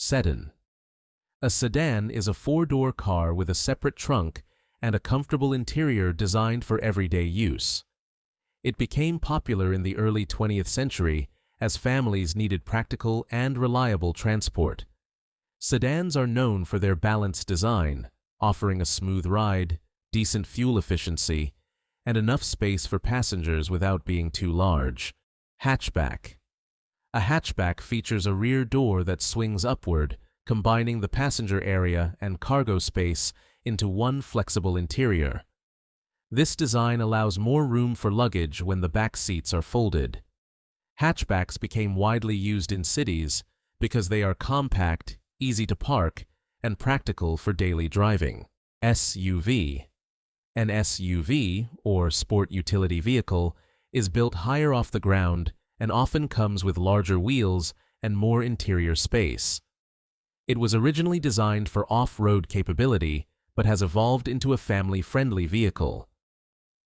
Sedan. A sedan is a four-door car with a separate trunk and a comfortable interior designed for everyday use. It became popular in the early 20th century as families needed practical and reliable transport. Sedans are known for their balanced design, offering a smooth ride, decent fuel efficiency, and enough space for passengers without being too large. Hatchback. A hatchback features a rear door that swings upward, combining the passenger area and cargo space into one flexible interior. This design allows more room for luggage when the back seats are folded. Hatchbacks became widely used in cities because they are compact, easy to park, and practical for daily driving. SUV. An SUV, or sport utility vehicle, is built higher off the ground and often comes with larger wheels and more interior space. It was originally designed for off-road capability, but has evolved into a family-friendly vehicle.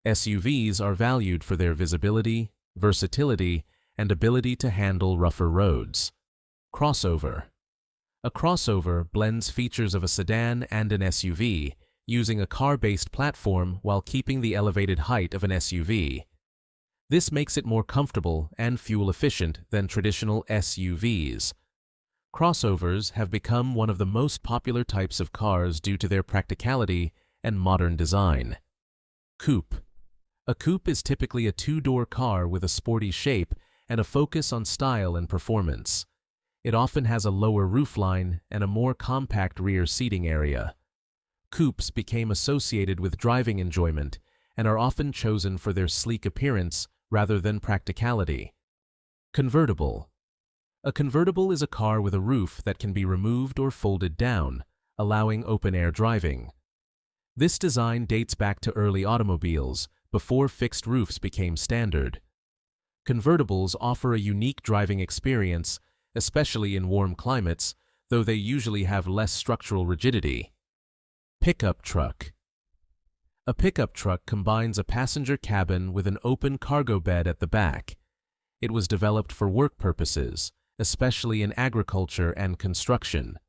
SUVs are valued for their visibility, versatility, and ability to handle rougher roads. Crossover. A crossover blends features of a sedan and an SUV, using a car-based platform while keeping the elevated height of an SUV. This makes it more comfortable and fuel-efficient than traditional SUVs. Crossovers have become one of the most popular types of cars due to their practicality and modern design. Coupe. A coupe is typically a two-door car with a sporty shape and a focus on style and performance. It often has a lower roofline and a more compact rear seating area. Coupes became associated with driving enjoyment and are often chosen for their sleek appearance rather than practicality. Convertible. A convertible is a car with a roof that can be removed or folded down, allowing open-air driving. This design dates back to early automobiles, before fixed roofs became standard. Convertibles offer a unique driving experience, especially in warm climates, though they usually have less structural rigidity. Pickup truck. A pickup truck combines a passenger cabin with an open cargo bed at the back. It was developed for work purposes, especially in agriculture and construction.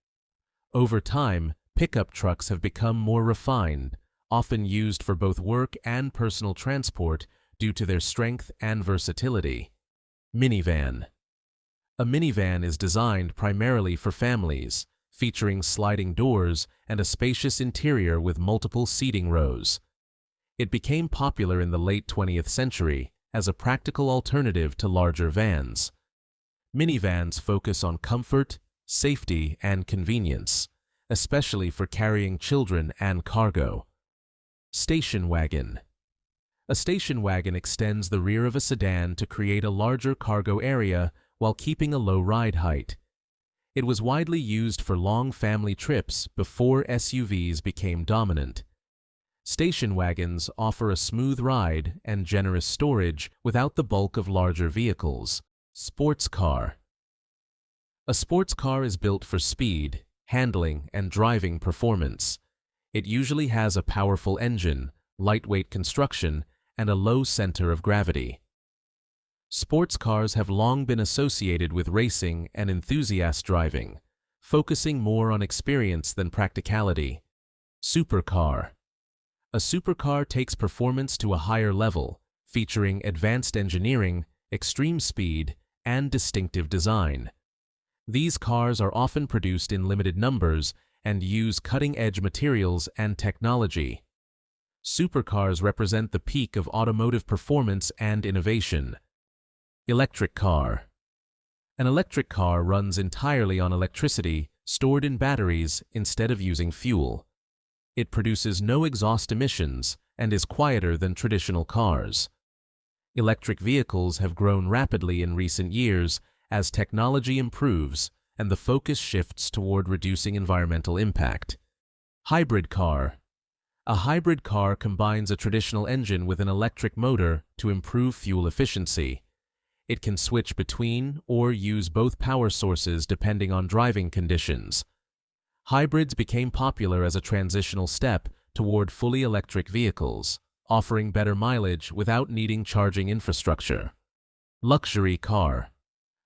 Over time, pickup trucks have become more refined, often used for both work and personal transport due to their strength and versatility. Minivan. A minivan is designed primarily for families, featuring sliding doors and a spacious interior with multiple seating rows. It became popular in the late 20th century as a practical alternative to larger vans. Minivans focus on comfort, safety, and convenience, especially for carrying children and cargo. Station wagon. A station wagon extends the rear of a sedan to create a larger cargo area while keeping a low ride height. It was widely used for long family trips before SUVs became dominant. Station wagons offer a smooth ride and generous storage without the bulk of larger vehicles. Sports car. A sports car is built for speed, handling, and driving performance. It usually has a powerful engine, lightweight construction, and a low center of gravity. Sports cars have long been associated with racing and enthusiast driving, focusing more on experience than practicality. Supercar. A supercar takes performance to a higher level, featuring advanced engineering, extreme speed, and distinctive design. These cars are often produced in limited numbers and use cutting-edge materials and technology. Supercars represent the peak of automotive performance and innovation. Electric car. An electric car runs entirely on electricity stored in batteries instead of using fuel. It produces no exhaust emissions and is quieter than traditional cars. Electric vehicles have grown rapidly in recent years as technology improves and the focus shifts toward reducing environmental impact. Hybrid car. A hybrid car combines a traditional engine with an electric motor to improve fuel efficiency. It can switch between or use both power sources depending on driving conditions. Hybrids became popular as a transitional step toward fully electric vehicles, offering better mileage without needing charging infrastructure. Luxury car.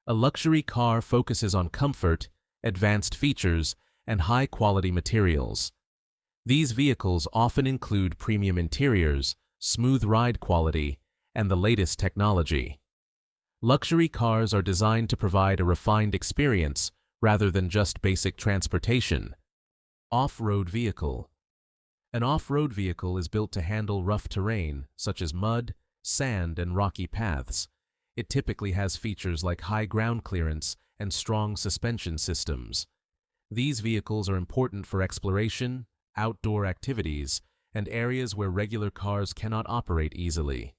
A luxury car focuses on comfort, advanced features, and high-quality materials. These vehicles often include premium interiors, smooth ride quality, and the latest technology. Luxury cars are designed to provide a refined experience rather than just basic transportation. Off-road vehicle. An off-road vehicle is built to handle rough terrain, such as mud, sand, and rocky paths. It typically has features like high ground clearance and strong suspension systems. These vehicles are important for exploration, outdoor activities, and areas where regular cars cannot operate easily.